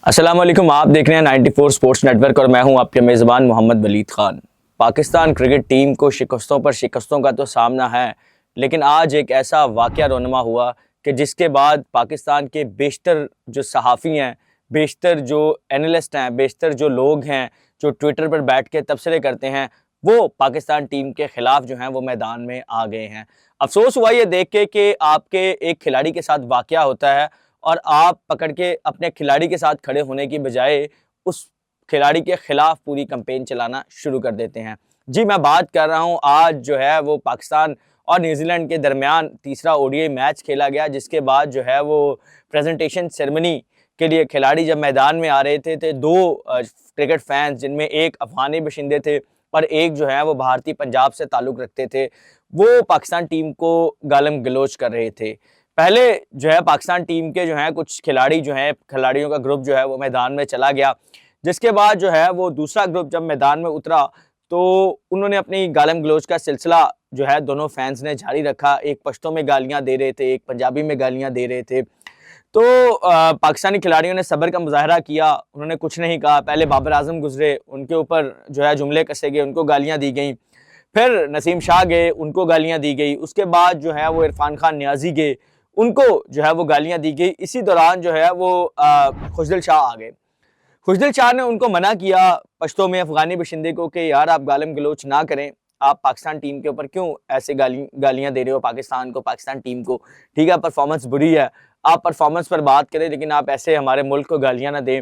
अस्सलाम वालेकुम। आप देख रहे हैं 94 स्पोर्ट्स नेटवर्क और मैं हूं आपके मेज़बान मोहम्मद वलीद खान। पाकिस्तान क्रिकेट टीम को शिकस्तों पर शिकस्तों का तो सामना है, लेकिन आज एक ऐसा वाक़या रोनुमा हुआ कि जिसके बाद पाकिस्तान के बेशतर जो सहाफ़ी हैं, बेशतर जो एनालिस्ट हैं, बेशतर जो लोग हैं जो ट्विटर पर बैठ के तबसरे करते हैं, वो पाकिस्तान टीम के ख़िलाफ़ जो हैं वो मैदान में आ गए हैं। अफ़सोस हुआ ये देख के कि आपके एक खिलाड़ी के साथ वाक़या होता है और आप पकड़ के अपने खिलाड़ी के साथ खड़े होने की बजाय उस खिलाड़ी के खिलाफ पूरी कैंपेन चलाना शुरू कर देते हैं। जी, मैं बात कर रहा हूँ, आज जो है वो पाकिस्तान और न्यूज़ीलैंड के दरमियान तीसरा ओडीआई मैच खेला गया, जिसके बाद जो है वो प्रेजेंटेशन सेरेमनी के लिए खिलाड़ी जब मैदान में आ रहे थे दो क्रिकेट फैंस, जिनमें एक अफ़गानी बशिंदे थे और एक जो है वो भारतीय पंजाब से ताल्लुक़ रखते थे, वो पाकिस्तान टीम को गालम गलोच कर रहे थे। पहले जो है पाकिस्तान टीम के जो हैं कुछ खिलाड़ी जो हैं, खिलाड़ियों का ग्रुप जो है वो मैदान में चला गया। जिसके बाद जो है वो दूसरा ग्रुप जब मैदान में उतरा, तो उन्होंने अपनी गालम गलोच का सिलसिला जो है दोनों फैंस ने जारी रखा। एक पश्तो में गालियाँ दे रहे थे, एक पंजाबी में गालियाँ दे रहे थे। तो पाकिस्तानी खिलाड़ियों ने सब्र का मुज़ाहरा किया, उन्होंने कुछ नहीं कहा। पहले बाबर आज़म गुज़रे, उनके ऊपर जो है जुमले कसे गए, उनको गालियाँ दी गईं। फिर नसीम शाह गए, उनको गालियाँ दी गई। उसके बाद जो है वो इरफान खान नियाज़ी गए, उनको जो है वो गालियाँ दी गई। इसी दौरान जो है वो खुशदिल शाह आ गए। खुशदिल शाह ने उनको मना किया पश्तो में अफ़गानी बशिंदे को कि यार आप गालिम गलोच ना करें, आप पाकिस्तान टीम के ऊपर क्यों ऐसे गालियाँ दे रहे हो पाकिस्तान को, पाकिस्तान टीम को। ठीक है, परफ़ॉर्मेंस बुरी है, आप परफ़ॉर्मेंस पर बात करें, लेकिन आप ऐसे हमारे मुल्क को गालियाँ ना दें।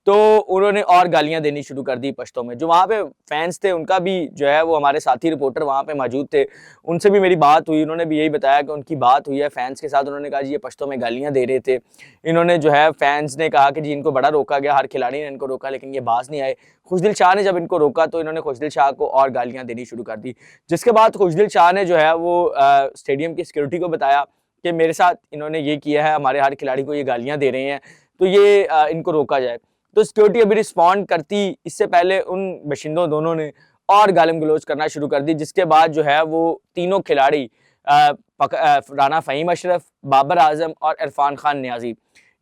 तो उन्होंने और गालियाँ देनी शुरू कर दी पश्तो में। जो वहाँ पे फैंस थे, उनका भी जो है वो हमारे साथी रिपोर्टर वहाँ पे मौजूद थे, उनसे भी मेरी बात हुई। उन्होंने भी यही बताया कि उनकी बात हुई है फैंस के साथ। उन्होंने कहा जी ये पश्तो में गालियाँ दे रहे थे। इन्होंने जो है फैंस ने कहा कि जी इनको बड़ा रोका गया, हर खिलाड़ी ने इनको रोका, लेकिन ये बाज़ नहीं आए। खुशदिल शाह ने जब इनको रोका तो इन्होंने खुशदिल शाह को और गालियाँ देनी शुरू कर दी। जिसके बाद खुशदिल शाह ने जो है वो स्टेडियम की सिक्योरिटी को बताया कि मेरे साथ इन्होंने ये किया है, हमारे हर खिलाड़ी को ये गालियाँ दे रहे हैं, तो ये इनको रोका जाए। तो सिक्योरिटी अभी रिस्पॉन्ड करती, इससे पहले उन बशिंदों दोनों ने और गालिम गलोच करना शुरू कर दी। जिसके बाद जो है वो तीनों खिलाड़ी राना फ़हीम अशरफ, बाबर आज़म और इरफान खान नियाज़ी,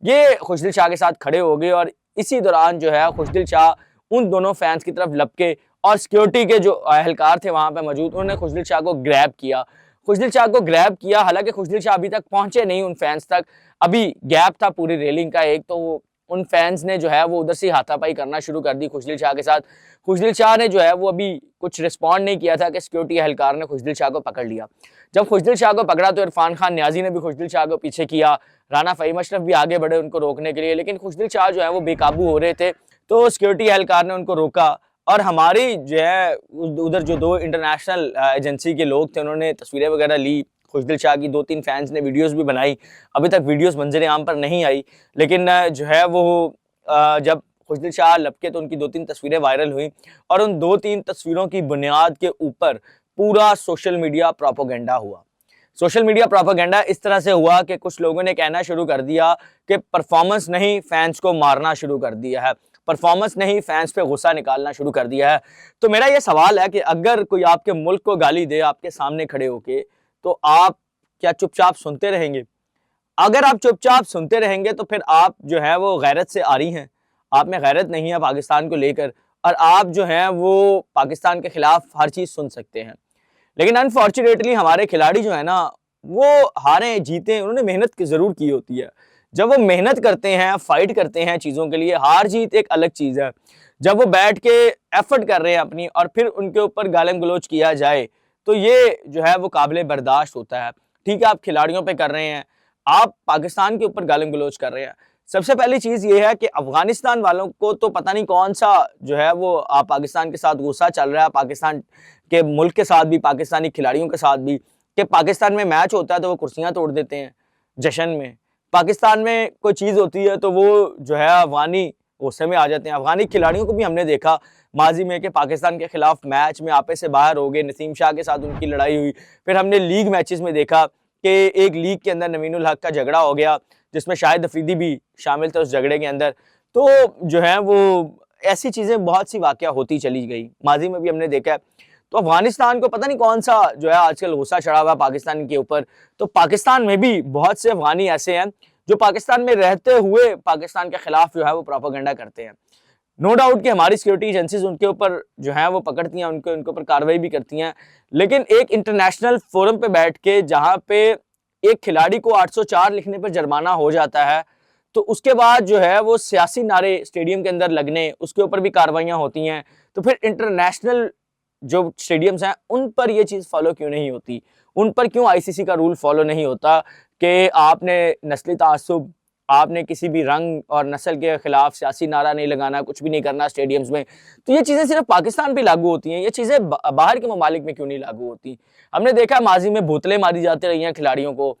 ये खुशदिल शाह के साथ खड़े हो गए। और इसी दौरान जो है खुशदिल शाह उन दोनों फैंस की तरफ लपके और सिक्योरिटी के जो एहलकार थे वहाँ पे मौजूद, उन्होंने खुशदिल शाह को ग्रैब किया। खुशदिल शाह को ग्रैब किया, हालाँकि खुशदिल शाह अभी तक पहुँचे नहीं उन फैंस तक। अभी गैप था पूरी रेलिंग का एक, तो उन फैंस ने जो है वो उधर से हाथापाई करना शुरू कर दी खुशदिल शाह के साथ। खुशदिल शाह ने जो है वो अभी कुछ रिस्पॉन्ड नहीं किया था कि सिक्योरिटी एहलकार ने खुशदिल शाह को पकड़ लिया। जब खुशदिल शाह को पकड़ा तो इरफान खान नियाज़ी ने भी खुशदिल शाह को पीछे किया, राना फ़हीम अशरफ भी आगे बढ़े उनको रोकने के लिए, लेकिन खुशदिल शाह जो है वो बेकाबू हो रहे थे। तो सिक्योरिटी एहलकार ने उनको रोका और हमारी जो है उधर जो दो इंटरनेशनल एजेंसी के लोग थे, उन्होंने तस्वीरें वगैरह ली खुशदिल शाह की। 2-3 फैंस ने वीडियोस भी बनाई। अभी तक वीडियोस मंजर-ए-आम पर नहीं आई, लेकिन जो है वो जब खुशदिल शाह लपके तो उनकी 2-3 तस्वीरें वायरल हुई और उन 2-3 तस्वीरों की बुनियाद के ऊपर पूरा सोशल मीडिया प्रोपेगेंडा हुआ। सोशल मीडिया प्रोपेगेंडा इस तरह से हुआ कि कुछ लोगों ने कहना शुरू कर दिया कि परफॉर्मेंस ने ही फैंस को मारना शुरू कर दिया है, परफॉर्मेंस ने ही फैंस पे गुस्सा निकालना शुरू कर दिया है। तो मेरा ये सवाल है कि अगर कोई आपके मुल्क को गाली दे आपके सामने खड़े होके, तो आप क्या चुपचाप सुनते रहेंगे? अगर आप चुपचाप सुनते रहेंगे तो फिर आप जो है वो गैरत से आरी हैं, आप में गैरत नहीं है पाकिस्तान को लेकर, और आप जो हैं वो पाकिस्तान के खिलाफ हर चीज़ सुन सकते हैं। लेकिन अनफॉर्चुनेटली हमारे खिलाड़ी जो है ना, वो हारें जीतें उन्होंने मेहनत की ज़रूर की होती है। जब वो मेहनत करते हैं, फाइट करते हैं चीज़ों के लिए, हार जीत एक अलग चीज़ है। जब वो बैठ के एफर्ट कर रहे हैं अपनी और फिर उनके ऊपर गालिम गलोच किया जाए, तो ये जो है वो काबिल बर्दाश्त होता है। ठीक है, आप खिलाड़ियों पे कर रहे हैं, आप पाकिस्तान के ऊपर गालिम गलोच कर रहे हैं। सबसे पहली चीज़ ये है कि अफ़गानिस्तान वालों को तो पता नहीं कौन-सा जो है वो पाकिस्तान के साथ गुस्सा चल रहा है, पाकिस्तान के मुल्क के साथ भी, पाकिस्तानी खिलाड़ियों के साथ भी, कि पाकिस्तान में मैच होता है तो वो कुर्सियाँ तोड़ देते हैं जश्न में। पाकिस्तान में कोई चीज़ होती है तो वो जो है अफ़गानी गुस्से में आ जाते हैं। अफ़गानी खिलाड़ियों को भी हमने देखा माज़ी में कि पाकिस्तान के खिलाफ मैच में आपे से बाहर हो गए, नसीम शाह के साथ उनकी लड़ाई हुई। फिर हमने लीग मैचेस में देखा कि एक लीग के अंदर नवीनुल हक का झगड़ा हो गया, जिसमें शाहिद अफरीदी भी शामिल थे उस झगड़े के अंदर। तो जो है वो ऐसी चीज़ें बहुत सी वाक़या होती चली गई, माज़ी में भी हमने देखा है। तो अफ़गानिस्तान को पता नहीं कौन-सा जो है आजकल गुस्सा चढ़ा हुआ है पाकिस्तान के ऊपर। तो पाकिस्तान में भी बहुत से अफ़गानी ऐसे हैं जो पाकिस्तान में रहते हुए पाकिस्तान के खिलाफ जो है वो प्रोपेगेंडा करते हैं। नो डाउट कि हमारी सिक्योरिटी एजेंसीज उनके ऊपर जो है वो पकड़ती हैं, उनके ऊपर कार्रवाई भी करती हैं, लेकिन एक इंटरनेशनल फोरम पे बैठ के जहां पे एक खिलाड़ी को 804 लिखने पर जुर्माना हो जाता है, तो उसके बाद जो है वो सियासी नारे स्टेडियम के अंदर लगने, उसके ऊपर भी कार्रवाइयां होती हैं, तो फिर इंटरनेशनल जो स्टेडियम्स हैं उन पर ये चीज़ फॉलो क्यों नहीं होती? उन पर क्यों आईसीसी का रूल फॉलो नहीं होता कि आपने नस्ली तासुब, आपने किसी भी रंग और नस्ल के खिलाफ सियासी नारा नहीं लगाना, कुछ भी नहीं करना स्टेडियम्स में। तो ये चीज़ें सिर्फ पाकिस्तान पे लागू होती हैं, ये चीज़ें बाहर के ममालिक में क्यों नहीं लागू होती? हमने देखा माजी में बोतलें मारी जाती रही हैं खिलाड़ियों को,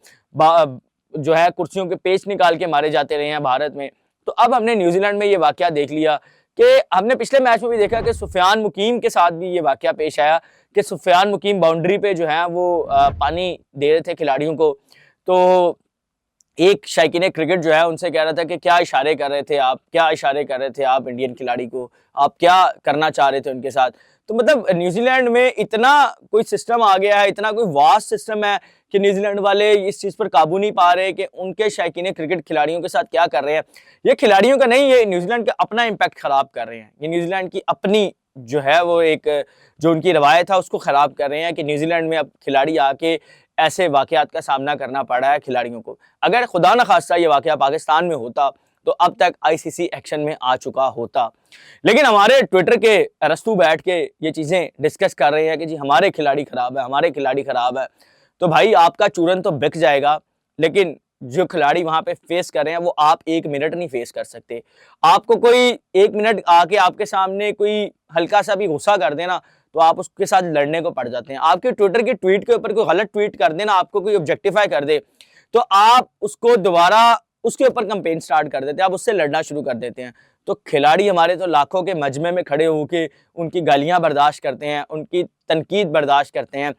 जो है कुर्सियों के पेच निकाल के मारे जाते रहे हैं भारत में। तो अब हमने न्यूजीलैंड में ये वाकया देख लिया कि हमने पिछले मैच में भी देखा कि सुफियान मुकीम के साथ भी ये वाकया पेश आया कि सुफियान मुकीम बाउंड्री पे जो है वो पानी दे रहे थे खिलाड़ियों को। तो एक शायकीन क्रिकेट जो है उनसे कह रहा था कि क्या इशारे कर रहे थे आप, क्या इशारे कर रहे थे आप इंडियन खिलाड़ी को, आप क्या करना चाह रहे थे उनके साथ। तो मतलब न्यूजीलैंड में इतना कोई सिस्टम आ गया है, इतना कोई वास्ट सिस्टम है कि न्यूजीलैंड वाले इस चीज़ पर काबू नहीं पा रहे कि उनके शायकीन क्रिकेट खिलाड़ियों के साथ क्या कर रहे हैं। ये खिलाड़ियों का नहीं, ये न्यूजीलैंड का अपना इम्पैक्ट ख़राब कर रहे हैं। ये न्यूजीलैंड की अपनी जो है वो एक जो उनकी रवायत है उसको ख़राब कर रहे हैं कि न्यूजीलैंड में अब खिलाड़ी आके ऐसे वाक़यात का सामना करना पड़ रहा है खिलाड़ियों को। अगर खुदा न खास्ता ये वाक़या पाकिस्तान में होता तो अब तक आईसीसी एक्शन में आ चुका होता। लेकिन हमारे ट्विटर के अरस्तू बैठ के ये चीज़ें डिस्कस कर रहे हैं कि जी हमारे खिलाड़ी ख़राब है, हमारे खिलाड़ी ख़राब है। तो भाई आपका चूरन तो बिक जाएगा, लेकिन जो खिलाड़ी वहाँ पे फेस कर रहे हैं वो आप 1 मिनट नहीं फेस कर सकते। आपको कोई 1 मिनट आके आपके सामने कोई हल्का सा भी गुस्सा कर देना तो आप उसके साथ लड़ने को पड़ जाते हैं। आपके ट्विटर के ट्वीट के ऊपर कोई गलत ट्वीट कर देना, आपको कोई ऑब्जेक्टिफाई कर दे, तो आप उसको दोबारा उसके ऊपर कैंपेन स्टार्ट कर देते हैं, आप उससे लड़ना शुरू कर देते हैं। तो खिलाड़ी हमारे तो लाखों के मजमे में खड़े होके उनकी गालियां बर्दाश्त करते हैं, उनकी तनकीद बर्दाश्त करते हैं।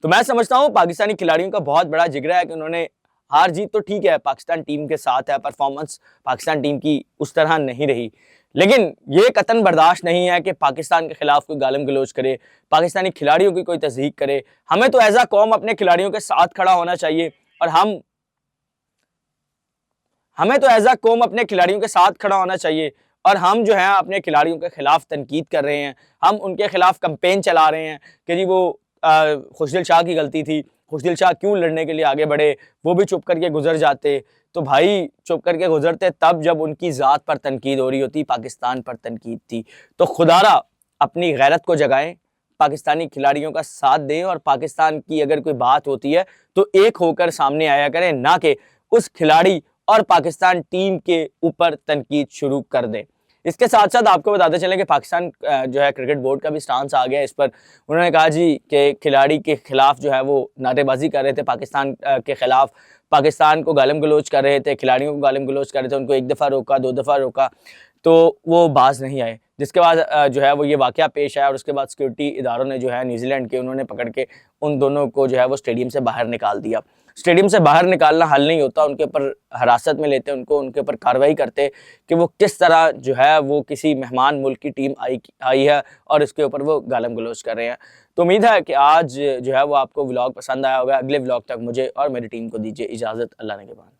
तो मैं समझता हूँ पाकिस्तानी खिलाड़ियों का बहुत बड़ा जिगरा है कि उन्होंने हार जीत तो ठीक है, पाकिस्तान टीम के साथ है, परफॉर्मेंस पाकिस्तान टीम की उस तरह नहीं रही, लेकिन ये कतन बर्दाश्त नहीं है कि पाकिस्तान के खिलाफ कोई गालिम गलौज करे, पाकिस्तानी खिलाड़ियों की कोई तज़हीक करे। हमें तो एज अ कौम अपने खिलाड़ियों के साथ खड़ा होना चाहिए और हमें तो एज अ कौम अपने खिलाड़ियों के साथ खड़ा होना चाहिए और हम जो है अपने खिलाड़ियों के खिलाफ तनकीद कर रहे हैं, हम उनके खिलाफ कैंपेन चला रहे हैं कि जी वो खुशदिल शाह की गलती थी, खुशदिल शाह क्यों लड़ने के लिए आगे बढ़े, वो भी चुप करके गुजर जाते। तो भाई चुप करके गुजरते तब जब उनकी ज़ात पर तनकीद हो रही होती, पाकिस्तान पर तनकीद थी। तो खुदारा अपनी गैरत को जगाएं, पाकिस्तानी खिलाड़ियों का साथ दें और पाकिस्तान की अगर कोई बात होती है तो एक होकर सामने आया करें, ना कि उस खिलाड़ी और पाकिस्तान टीम के ऊपर तनकीद शुरू कर दें। इसके साथ साथ आपको बताते चलें कि पाकिस्तान जो है क्रिकेट बोर्ड का भी स्टांस आ गया इस पर। उन्होंने कहा जी कि खिलाड़ी के खिलाफ जो है वो नारेबाजी कर रहे थे, पाकिस्तान के खिलाफ पाकिस्तान को गालिम गलौज कर रहे थे, खिलाड़ियों को गालिम गलौज कर रहे थे, उनको 1 दफ़ा रोका, 2 दफ़ा रोका, तो वो बाज नहीं आए। जिसके बाद जो है वो ये वाकया पेश आया और उसके बाद सिक्योरिटी इदारों ने जो है न्यूजीलैंड के उन्होंने पकड़ के उन दोनों को जो है वो स्टेडियम से बाहर निकाल दिया। स्टेडियम से बाहर निकालना हल नहीं होता, उनके ऊपर हिरासत में लेते, उनके ऊपर कार्रवाई करते कि वो किस तरह जो है वो किसी मेहमान मुल्क की टीम आई है और इसके ऊपर वो गालिम गलौज कर रहे हैं। तो उम्मीद है कि आज जो है वो आपको व्लॉग पसंद आया होगा। अगले व्लॉग तक मुझे और मेरी टीम को दीजिए इजाज़त। अल्लाह ने के बाद।